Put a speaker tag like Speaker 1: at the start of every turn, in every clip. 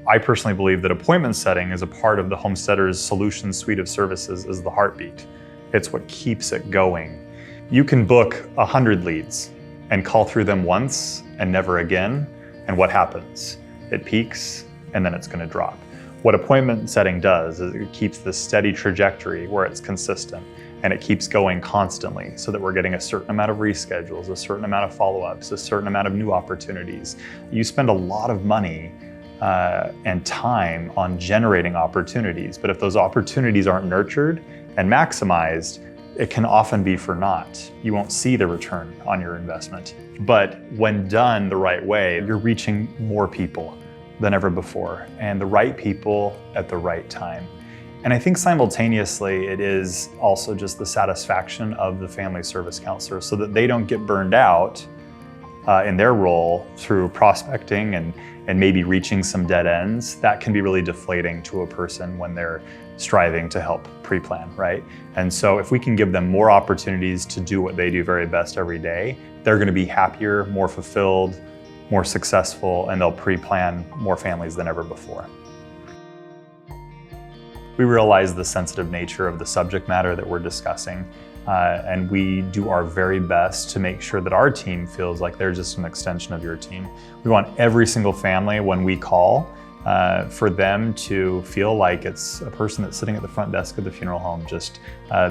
Speaker 1: I personally believe that appointment setting is a part of the Homesteaders Solutions suite of services is the heartbeat. It's what keeps it going. You can book 100 leads and call through them once and never again, and what happens? It peaks and then it's going to drop. What appointment setting does is it keeps this steady trajectory where it's consistent and it keeps going constantly so that we're getting a certain amount of reschedules, a certain amount of follow-ups, a certain amount of new opportunities. You spend a lot of money and time on generating opportunities, but if those opportunities aren't nurtured and maximized, it can often be for naught. You won't see the return on your investment. But when done the right way, you're reaching more people than ever before, and the right people at the right time. And I think simultaneously, it is also just the satisfaction of the family service counselor so that they don't get burned out in their role through prospecting and maybe reaching some dead ends. That can be really deflating to a person when they're striving to help pre-plan, right? And so if we can give them more opportunities to do what they do very best every day, they're going to be happier, more fulfilled, more successful, and they'll pre-plan more families than ever before. We realize the sensitive nature of the subject matter that we're discussing, and we do our very best to make sure that our team feels like they're just an extension of your team. We want every single family, when we call, for them to feel like it's a person that's sitting at the front desk of the funeral home, just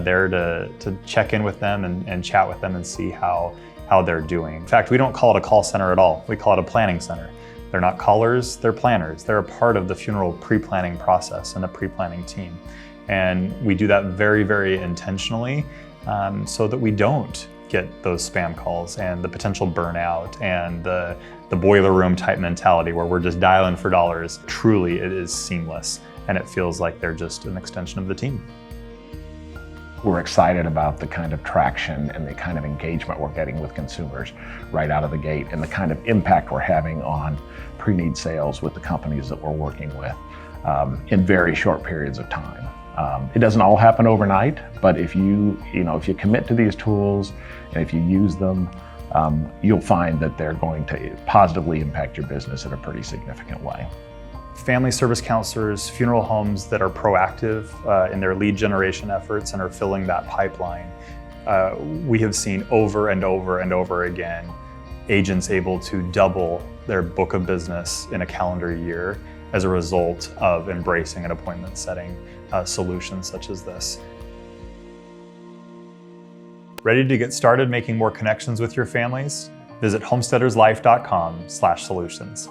Speaker 1: there to check in with them and chat with them and see how they're doing. In fact, we don't call it a call center at all. We call it a planning center. They're not callers, they're planners. They're a part of the funeral pre-planning process and the pre-planning team. And we do that very, very intentionally so that we don't get those spam calls and the potential burnout and the boiler room type mentality where we're just dialing for dollars. Truly, it is seamless and it feels like they're just an extension of the team.
Speaker 2: We're excited about the kind of traction and the kind of engagement we're getting with consumers right out of the gate and the kind of impact we're having on pre-need sales with the companies that we're working with in very short periods of time. It doesn't all happen overnight, but if you commit to these tools and if you use them, you'll find that they're going to positively impact your business in a pretty significant way.
Speaker 1: Family service counselors, funeral homes that are proactive in their lead generation efforts and are filling that pipeline. We have seen over and over and over again agents able to double their book of business in a calendar year as a result of embracing an appointment setting solution such as this. Ready to get started making more connections with your families? Visit homesteaderslife.com/solutions.